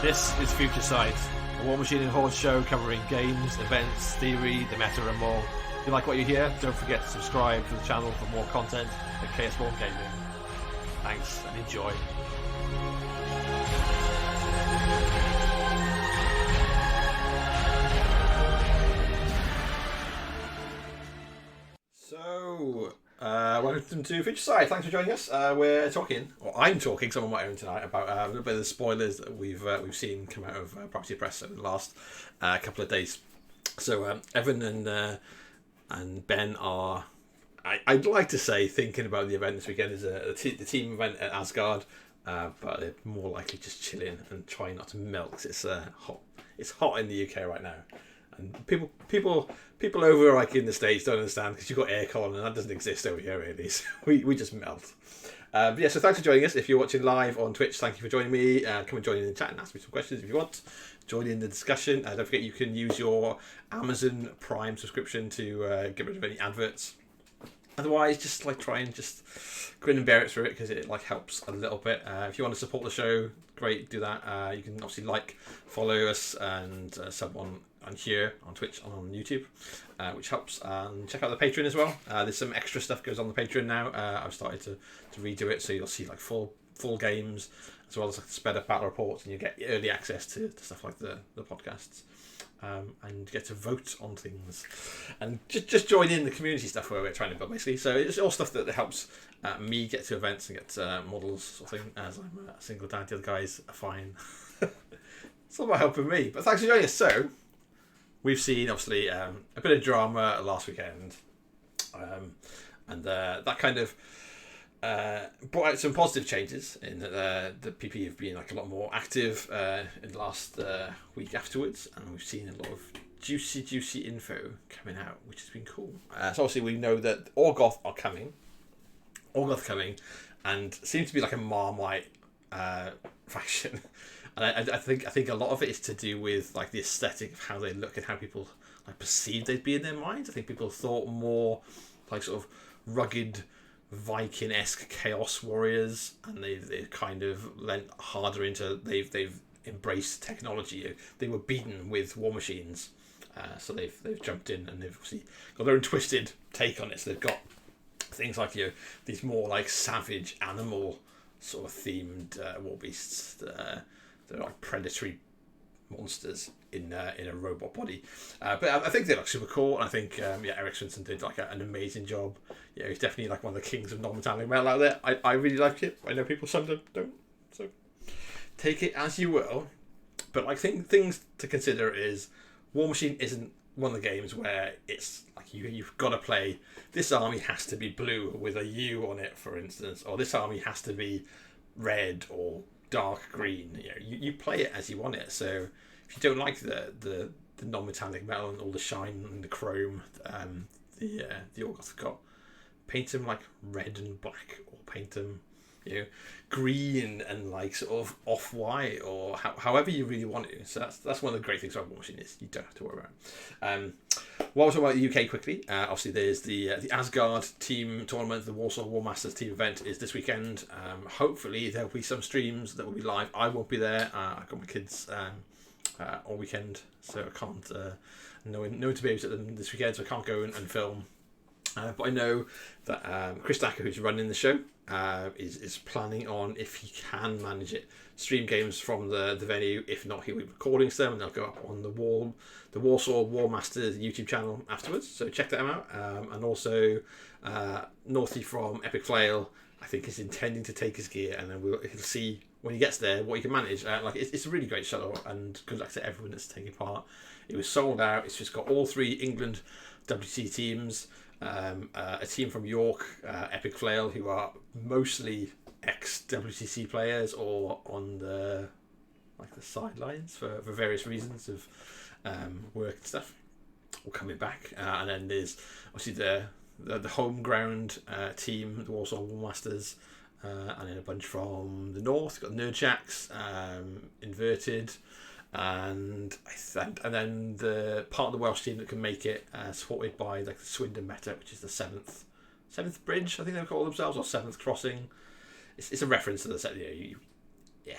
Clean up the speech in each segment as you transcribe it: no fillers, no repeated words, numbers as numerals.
This is Future Sight, a War Machine and Horde show covering games, events, theory, the meta and more. If you like what you hear, don't forget to subscribe to the channel for more content at KS1 Gaming. Thanks and enjoy. So, welcome to Future Sight. Thanks for joining us. We're talking, or I'm talking, some of my own tonight, about a little bit of the spoilers that we've seen come out of Property Press over the last couple of days. So, Evan and Ben are, I'd like to say, thinking about the event this weekend as the team event at Asgard, but they're more likely just chilling and trying not to melt 'cause it's hot. It's hot in the UK right now. And people over like in the States don't understand because you've got aircon and that doesn't exist over here really. So we just melt. Yeah, so thanks for joining us. If you're watching live on Twitch, thank you for joining me. Come and join in the chat and ask me some questions if you want. Join in the discussion. Don't forget you can use your Amazon Prime subscription to get rid of any adverts. Otherwise, just like try and just grin and bear it through it because it like helps a little bit. If you want to support the show, great, do that. You can obviously follow us and sub on here on Twitch and on YouTube, which helps. And check out the Patreon as well. There's some extra stuff goes on the Patreon now. I've started to redo it, so you'll see like full games as well as like sped up battle reports, and you get early access to stuff like the podcasts. And get to vote on things and just join in the community stuff where we're trying to build basically. So it's all stuff that helps me get to events and get models sort of thing, as I'm a single dad. The other guys are fine. It's all about helping me, but thanks for joining us. So we've seen obviously a bit of drama last weekend, and that kind of brought out some positive changes in that the PP have been like a lot more active in the last week afterwards, and we've seen a lot of juicy info coming out, which has been cool. So obviously we know that Orgoth are coming, and seems to be like a Marmite faction, and I think a lot of it is to do with like the aesthetic of how they look and how people like perceive they'd be in their minds. I think people thought more like sort of rugged Viking-esque chaos warriors, and they kind of lent harder into they've embraced technology. They were beaten with war machines, so they've jumped in and they've obviously got their own twisted take on it. So they've got things like these more like savage animal sort of themed war beasts. They're like predatory monsters in a robot body, but I think they look super cool, and I think Eric Svensson did like an amazing job. Yeah, he's definitely like one of the kings of non-metallic metal out there. I really like it. I know people sometimes don't, so take it as you will. But like things to consider is War Machine isn't one of the games where it's like you've got to play this army has to be blue with a U on it, for instance, or this army has to be red or dark green. You play it as you want it. So if you don't like the non-metallic metal and all the shine and the chrome, the Orgoth have got, paint them like red and black, or paint them green and like sort of off-white, or however you really want to. So that's one of the great things about War Machine is you don't have to worry about it. While we're talking about the UK quickly, obviously there's the Asgard team tournament. The Warsaw War Masters team event is this weekend. Hopefully there'll be some streams that will be live. I won't be there. I've got my kids all weekend, so I can't no one to be able to them this weekend, so I can't go and film. But I know that Chris Dacker, who's running the show, is planning on, if he can manage it, stream games from the venue. If not, he'll be recording some and they'll go up on the Warsaw War Masters YouTube channel afterwards. So check that out. And also Northy from Epic Flail, I think, is intending to take his gear, and then he'll see when he gets there what he can manage. It's a really great show, and good luck to everyone that's taking part. It was sold out. It's just got all three England WC teams. A team from York, Epic Flail, who are mostly ex-WCC players or on the sidelines for various reasons of work and stuff, or coming back. And then there's obviously the home ground team, the Warsaw War Masters, and then a bunch from the north. Got Nerdjacks, Inverted, and then the part of the Welsh team that can make it, supported by like the Swindon Meta, which is the seventh bridge, I think they call themselves, or seventh crossing. It's a reference to the set. Yeah.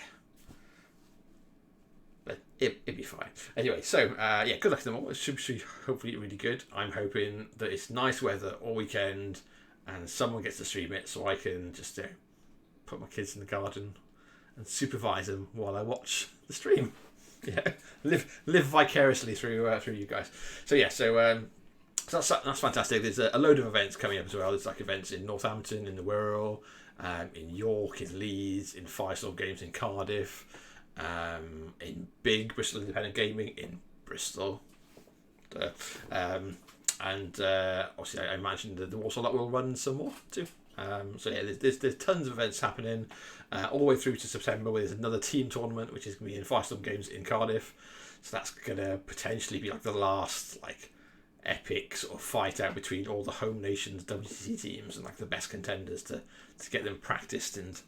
but it'd be fine. Anyway, so yeah, good luck to them all. It should hopefully really good. I'm hoping that it's nice weather all weekend, and someone gets to stream it, so I can just put my kids in the garden and supervise them while I watch the stream. Yeah, live vicariously through you guys. So yeah, so that's fantastic. There's a load of events coming up as well. There's like events in Northampton, in the Wirral, in York, in Leeds, in Firestorm Games in Cardiff, in Big Bristol Independent Gaming in Bristol, and obviously I imagine that the Warsaw Lot will run some more too. So yeah, there's tons of events happening all the way through to September, where there's another team tournament which is going to be in Firestorm Games in Cardiff. So that's going to potentially be like the last like epic sort of fight out between all the home nations WTC teams and like the best contenders to get them practiced and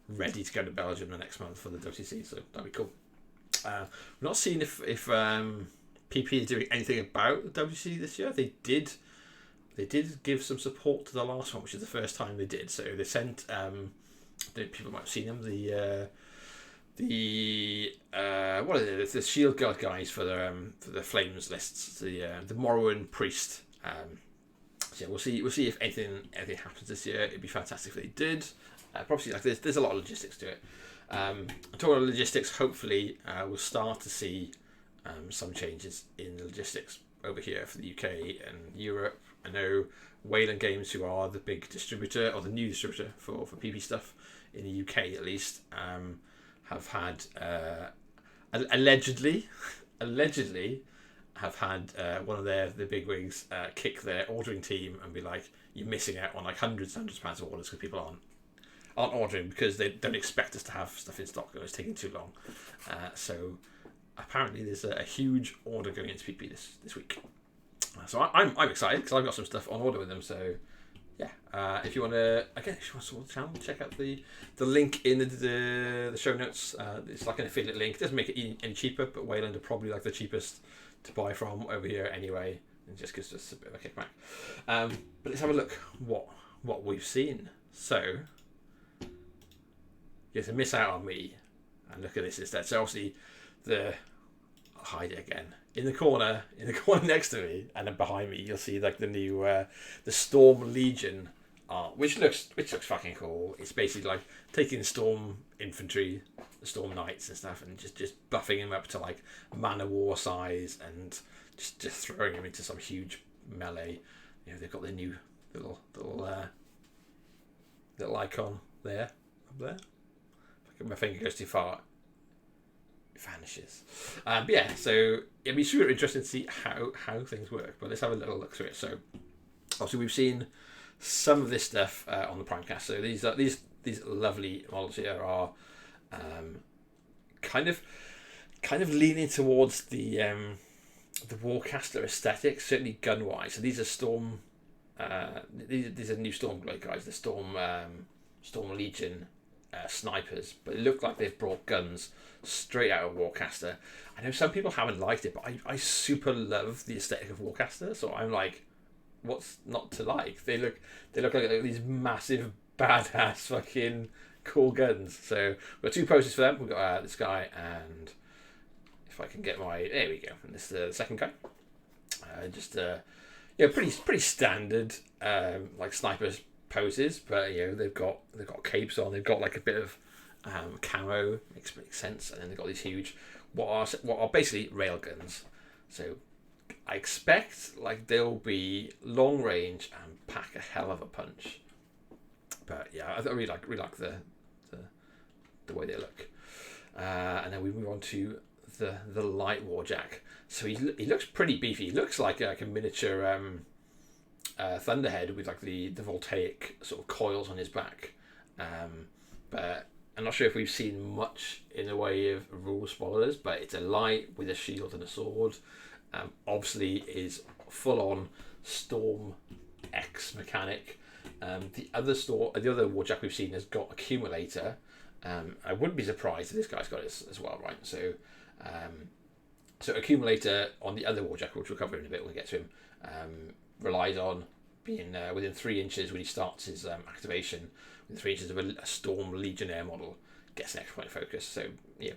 ready to go to Belgium the next month for the WTC. So that'd be cool. We're not seeing if PP is doing anything about the WTC this year. They did give some support to the last one, which is the first time they did. So they sent people might have seen them, what are they? The Shield Guard guys for the Flames lists, the Morrowind Priest. So yeah, we'll see if anything happens this year. It'd be fantastic if they did. Probably like there's a lot of logistics to it. Talking about logistics, hopefully we'll start to see some changes in the logistics over here for the UK and Europe. I know Wayland Games, who are the big distributor or the new distributor for PP stuff in the UK at least, have had allegedly have had one of their bigwigs kick their ordering team and be like, "You're missing out on like hundreds of pounds of orders because people aren't ordering because they don't expect us to have stuff in stock, or it's taking too long." So apparently there's a huge order going into PP this week. So I'm excited because I've got some stuff on order with them. So yeah, if you want to support the channel, check out the link in the show notes. It's like an affiliate link. It doesn't make it any cheaper, but Wayland are probably like the cheapest to buy from over here anyway, and just gives us a bit of a kickback. But let's have a look what we've seen. So you have to miss out on me and look at this instead. So obviously I'll hide it again. In the corner next to me and then behind me, you'll see like the new the Storm Legion art, which looks fucking cool. It's basically like taking Storm infantry, the Storm Knights and stuff, and just buffing them up to like Man of War size and just throwing them into some huge melee. You know, they've got the new little icon there, up there. If my finger goes too far, vanishes. But yeah, so it'd be super interesting to see how things work. But let's have a little look through it. So obviously we've seen some of this stuff on the Primecast. So these lovely models here are kind of leaning towards the Warcaster aesthetic, certainly gun wise. So these are Storm. These are new Stormblade guys. The Storm Legion snipers, but it looked like they've brought guns straight out of Warcaster. I know some people haven't liked it, but I super love the aesthetic of Warcaster, so I'm like, what's not to like? They look like these massive badass fucking cool guns. So we've got two posters for them. We've got this guy, and if I can get there we go, and this is the second guy. Pretty standard like snipers poses, but you know they've got capes on, they've got like a bit of camo, makes sense, and then they've got these huge what are basically railguns. So I expect like they'll be long range and pack a hell of a punch. But yeah, I really like the way they look. And then we move on to the light warjack. So he looks pretty beefy. He looks like a miniature Thunderhead with like the voltaic sort of coils on his back. But I'm not sure if we've seen much in the way of rule spoilers, but it's a light with a shield and a sword. Obviously is full on Storm X mechanic. The other warjack we've seen has got accumulator. I wouldn't be surprised if this guy's got it as well, right? So accumulator on the other warjack, which we'll cover in a bit when we get to him, relies on being within 3 inches when he starts his activation. Within 3 inches of a Storm Legionnaire model, gets an extra point of focus. So yeah,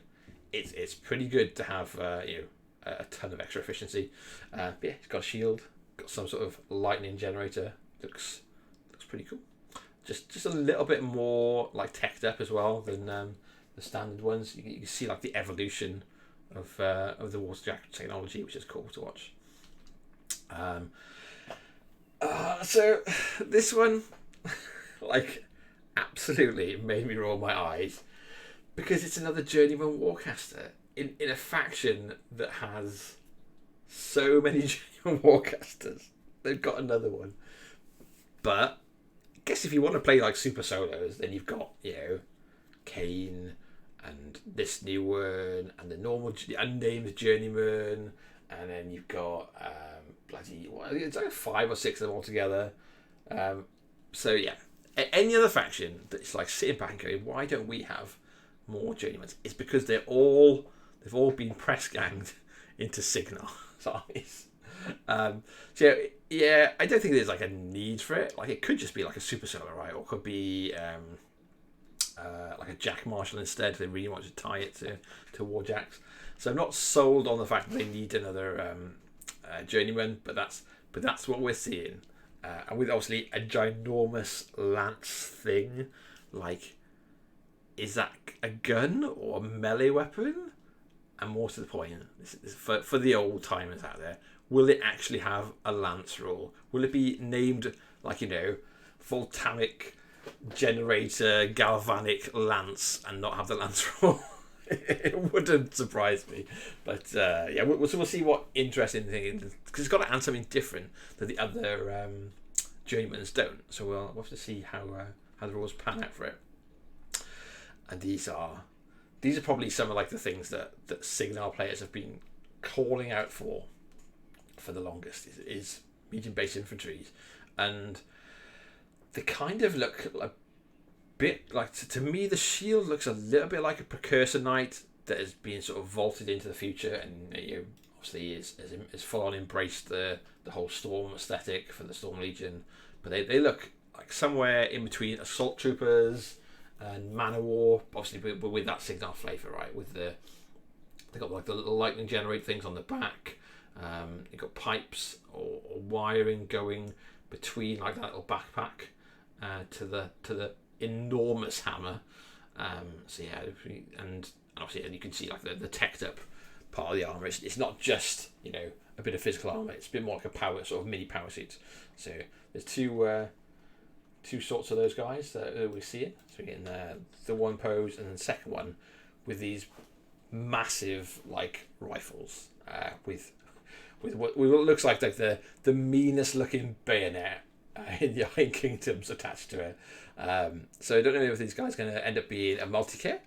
it's pretty good to have a ton of extra efficiency. Yeah, it's got a shield, got some sort of lightning generator. Looks pretty cool. Just a little bit more like teched up as well than the standard ones. You can see like the evolution of the water jacket technology, which is cool to watch. So this one, like, absolutely made me roll my eyes because it's another journeyman warcaster in a faction that has so many journeyman warcasters. They've got another one, but I guess if you want to play like super solos, then you've got Kane and this new one and the unnamed journeyman, and then you've got it's like 5 or 6 of them altogether. So yeah, any other faction that's like sitting back and going, why don't we have more journeymans? It's because they've all been press ganged into Cygnar size. So yeah, I don't think there's like a need for it. Like it could just be like a super solo, right? Or it could be like a Jack Marshall instead. If they really want to tie it to Warjacks. So I'm not sold on the fact that they need another journeyman, but that's what we're seeing. And with obviously a ginormous lance thing, like, is that a gun or a melee weapon? And more to the point, this is for the old timers out there, will it actually have a lance roll? Will it be named like voltamic generator galvanic lance and not have the lance roll? It wouldn't surprise me, but yeah, we'll see what interesting thing, because it's got to add something different that the other journeymans don't. So we'll have to see how the rules pan out for it. And these are probably some of like the things that Cygnar players have been calling out for the longest is medium base infantry, and they kind of look a bit like, to me, the shield looks a little bit like a precursor knight that has been sort of vaulted into the future, and obviously is full on embraced the whole Storm aesthetic for the Storm Legion. But they look like somewhere in between assault troopers and man of war, obviously with that Cygnar flavour, right? With they got like the little lightning generate things on the back. You've got pipes or wiring going between like that little backpack to the enormous hammer. So yeah, and obviously, and you can see like the teched up part of the armor. It's not just a bit of physical armor. It's a bit more like a power sort of mini power suit. So there's two sorts of those guys that we're seeing. So we're getting the one pose, and then the second one with these massive like rifles with what looks like the meanest looking bayonet in the Iron Kingdoms attached to it. So I don't know if these guys are going to end up being a multi-kit.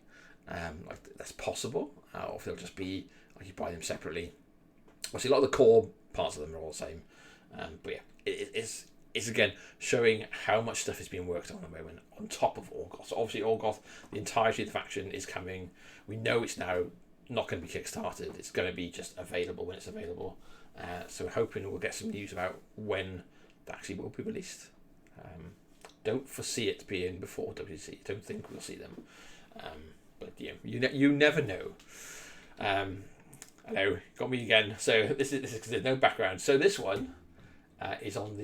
Like that's possible, or if they'll just be like you buy them separately. Obviously, a lot of the core parts of them are all the same. But yeah, it's again showing how much stuff is being worked on at the moment on top of Orgoth. So obviously Orgoth, the entirety of the faction is coming. We know it's now not going to be kickstarted. It's going to be just available when it's available. So we're hoping we'll get some news about when that actually will be released. Don't foresee it being before WC. Don't think we'll see them. But yeah, you never know. I know, got me again. So this is because there's no background. So this one is on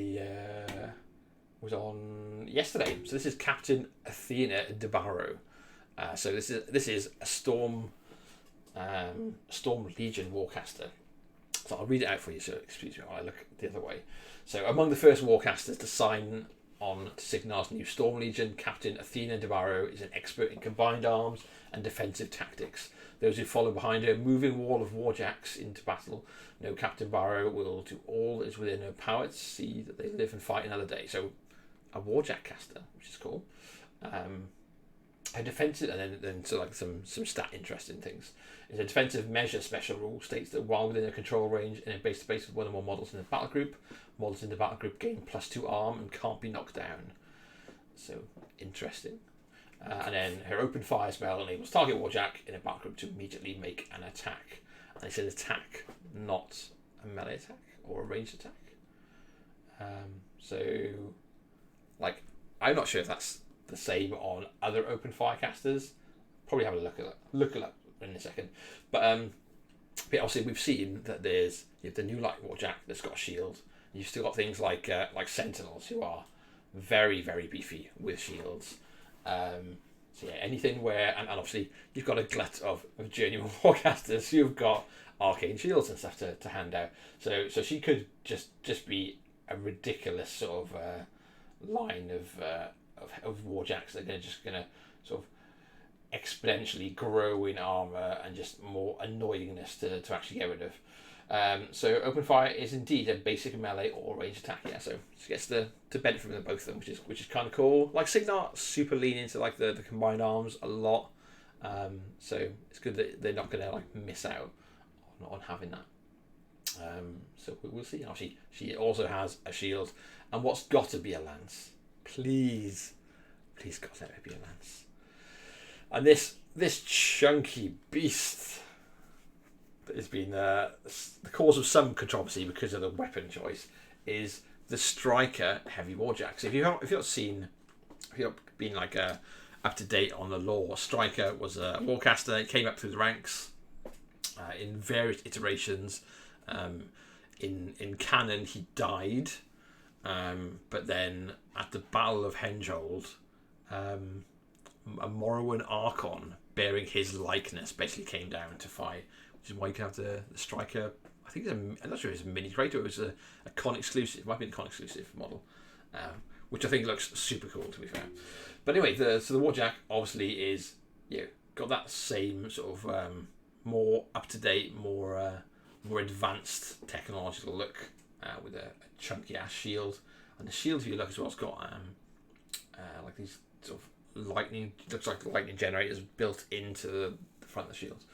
was on yesterday. So this is Captain Athena de Barrow. So this is a Storm Legion Warcaster. So I'll read it out for you. So excuse me while I look the other way. So among the first Warcasters to sign on to Cygnar's new Storm Legion, Captain Athena de Barrow is an expert in combined arms and defensive tactics. Those who follow behind her moving wall of warjacks into battle know Captain Barrow will do all that is within her power to see that they live and fight another day. So a warjack caster, which is cool. A defensive, and then so like some stat interesting things. Is a defensive measure special rule states that while within a control range and in base to base with one or more models in the battle group, models in the battle group gain +2 arm and can't be knocked down. So interesting. And then her open fire spell enables target warjack in a battle group to immediately make an attack. And it's an attack, not a melee attack or a ranged attack. So, like, I'm not sure if that's the same on other open fire casters. Probably have a look at in a second. But obviously we've seen that there's the new light warjack that's got a shield. You've still got things like sentinels who are very, very beefy with shields. So yeah, anything where, and obviously you've got a glut of genuine warcasters who've got arcane shields and stuff to hand out. So she could just be a ridiculous sort of line of warjacks that are just gonna sort of exponentially grow in armor and just more annoyingness to actually get rid of. So open fire is indeed a basic melee or range attack. Yeah, so she gets to benefit from both of them, which is kind of cool. Like Cygnar super lean into like the combined arms a lot. So it's good that they're not gonna like miss out on having that. So we'll see. Now she also has a shield, and what's got to be a lance. Please God, let it be a lance. And this chunky beast that has been the cause of some controversy because of the weapon choice is the Striker heavy warjack. So if you've not been like up to date on the lore, Striker was a warcaster. It came up through the ranks in various iterations. In canon, he died, but then at the Battle of Henjold, a Morrowian Archon bearing his likeness basically came down to fight, which is why you can have the Striker. I think I'm not sure if it's a mini crate or it was a con exclusive. It might be a con exclusive model, which I think looks super cool to be fair. But anyway, the warjack obviously is got that same sort of more up to date, more advanced technological look with a chunky ass shield, and the shield if you look as well has got like these sort of lightning, looks like lightning generators built into the front of the shield.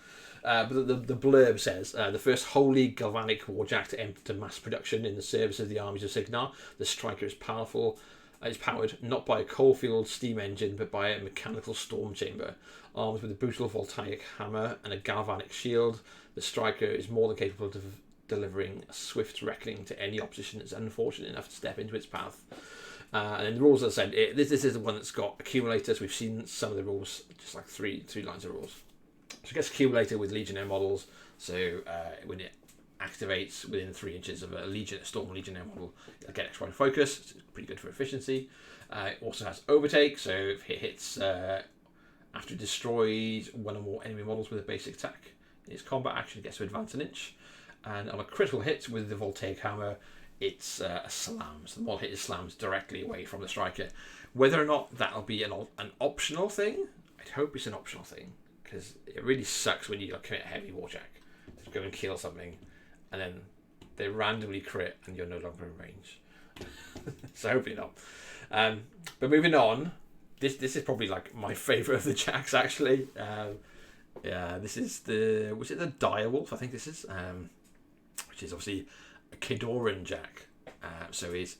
But the blurb says the first wholly galvanic warjack to enter mass production in the service of the armies of Cygnar. The Striker is powerful. It's powered not by a coal-fueled steam engine but by a mechanical storm chamber. Armed with a brutal voltaic hammer and a galvanic shield, the Striker is more than capable of delivering a swift reckoning to any opposition that's unfortunate enough to step into its path. And then the rules, as I said, this is the one that's got accumulators. We've seen some of the rules, just like three lines of rules. So it gets accumulated with Legionnaire models. So when it activates within 3 inches of a Storm Legionnaire model, it'll get extra focus. It's pretty good for efficiency. It also has overtake, so if it hits after it destroys one or more enemy models with a basic attack, its combat action gets to advance an inch. And on a critical hit with the voltaic hammer, it's a slam. So the model hit is slams directly away from the Striker. Whether or not that'll be an optional thing, I'd hope it's an optional thing, because it really sucks when you commit a heavy warjack to go and kill something, and then they randomly crit and you're no longer in range. So hopefully not. But moving on, this is probably like my favourite of the jacks actually. Yeah, this is was it the Direwolf? I think this is, which is obviously a Kadoran jack. So he's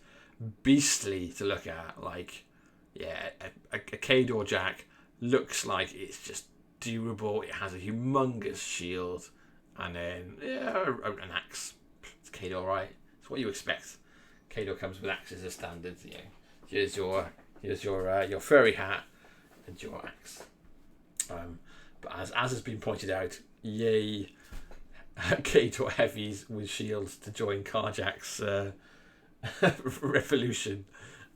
beastly to look at. Like, yeah, a Kador jack looks like it's just durable. It has a humongous shield, and then an axe. It's Kador, right? It's what you expect. Kador comes with axes as standard. Here's your furry hat and your axe. But as has been pointed out, yay, Kador heavies with shields to join Carjack's revolution.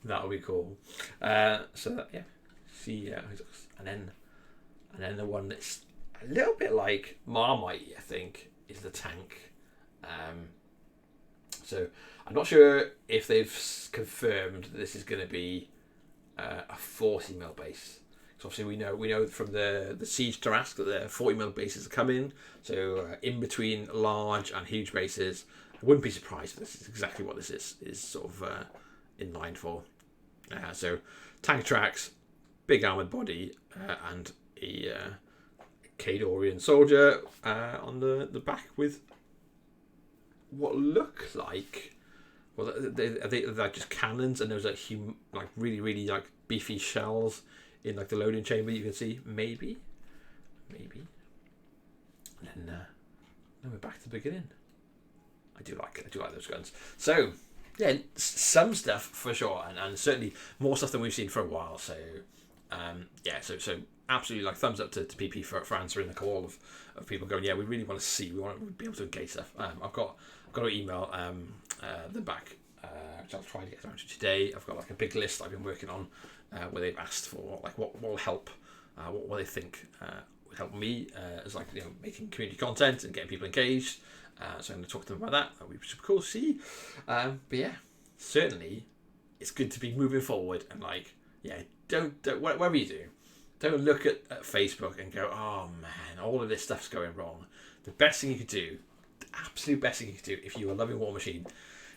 That'll be cool. See how it looks. And then the one that's a little bit like Marmite, I think, is the tank. So I'm not sure if they've confirmed that this is going to be a 40mm base. So obviously we know from the Siege Tarrasque that the 40mm bases are coming. So in between large and huge bases, I wouldn't be surprised if this is exactly what this is sort of in line for. So tank tracks, big armored body, and a Kadorian soldier on the back with what look like, well, they're just cannons, and there's like really really like beefy shells in like the loading chamber. You can see maybe, and then we're back to the beginning. I do like those guns. So yeah, some stuff for sure, and certainly more stuff than we've seen for a while. So Yeah, so absolutely like thumbs up to PP for answering the call of people going, yeah, we really want to see, we want to be able to engage stuff. I've got to email them back, which I'll try to get around to today. I've got like a big list I've been working on where they've asked for like what will help, what they think would help me as like making community content and getting people engaged. So I'm going to talk to them about that. That would be super cool to see. But yeah, certainly it's good to be moving forward and like, yeah, don't whatever you do, don't look at Facebook and go, oh man, all of this stuff's going wrong. The best thing you could do, the absolute best thing you could do if you are loving War Machine,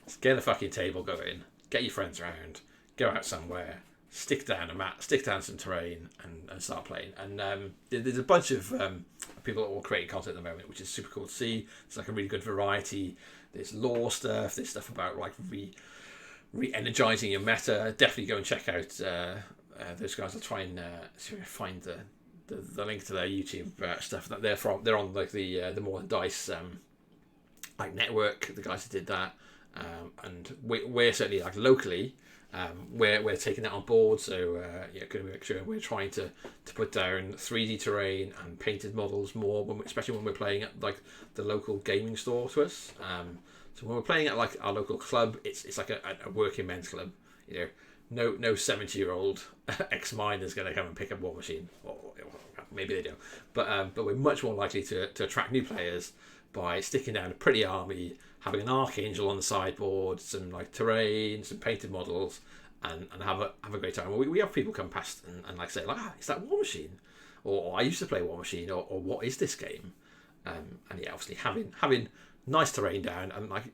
is get a fucking table going, get your friends around, go out somewhere, stick down a mat, stick down some terrain, and start playing. And there's a bunch of people that all creating content at the moment, which is super cool to see. It's like a really good variety. There's lore stuff. There's stuff about like re-energizing your meta. Definitely go and check out those guys. I'll try and see if I find the link to their YouTube stuff that they're from. They're on like the More Than Dice like network. The guys that did that, and we're certainly like locally. We're taking that on board, so going to make sure we're trying to put down 3D terrain and painted models more, especially when we're playing at like the local gaming store to us. So when we're playing at like our local club, it's like a working men's club. No 70-year-old ex-miner is going to come and pick up War Machine, or maybe they do, but we're much more likely to attract new players by sticking down a pretty army, having an Archangel on the sideboard, some like terrain, some painted models, and have a great time. We have people come past and like say, like, is that War Machine? Or I used to play War Machine, or what is this game? And yeah, obviously having nice terrain down and like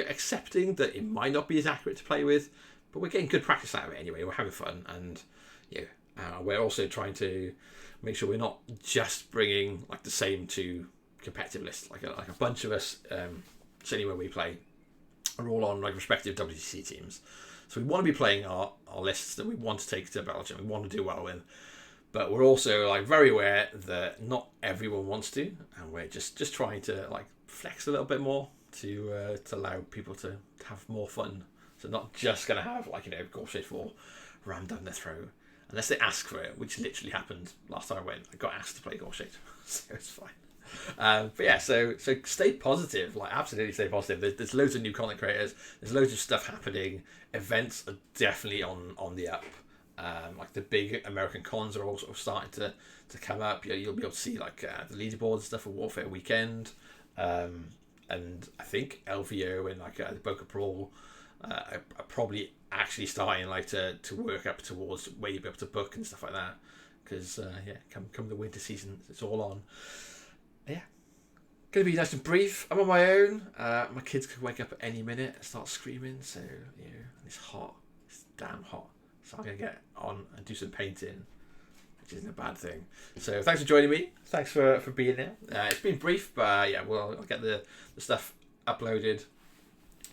accepting that it might not be as accurate to play with, but we're getting good practice out of it anyway. We're having fun, and we're also trying to make sure we're not just bringing like the same to competitive lists. Like a bunch of us, certainly when we play, are all on like respective WTC teams. So we want to be playing our lists that we want to take to Belgium. We want to do well with, but we're also like very aware that not everyone wants to, and we're just trying to like flex a little bit more to allow people to have more fun. So not just going to have like Gorshade 4 rammed down their throat, unless they ask for it, which literally happened last time I went. I got asked to play Gorshade, so it's fine. But yeah, so stay positive, like absolutely stay positive. There's loads of new content creators. There's loads of stuff happening. Events are definitely on the up. Like the big American cons are also starting to come up. You'll be able to see like the leaderboard and stuff for Warfare Weekend, and I think LVO and like the Boca Pro are probably actually starting like to work up towards where you'll be able to book and stuff like that. Because come the winter season, it's all on. Yeah, gonna be nice and brief. I'm on my own. My kids could wake up at any minute and start screaming. So and it's hot. It's damn hot. So I'm gonna get on and do some painting, which isn't a bad thing. So thanks for joining me. Thanks for being there. It's been brief, but I'll get the stuff uploaded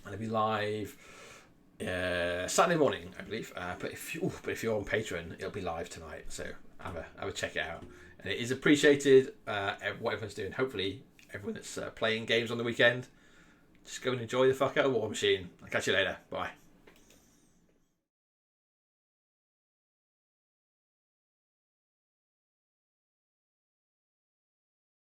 and it'll be live Saturday morning, I believe. But if you're on Patreon, it'll be live tonight. So have a check it out. And it is appreciated, what everyone's doing. Hopefully, everyone that's playing games on the weekend, just go and enjoy the fuck out of War Machine. I'll catch you later. Bye.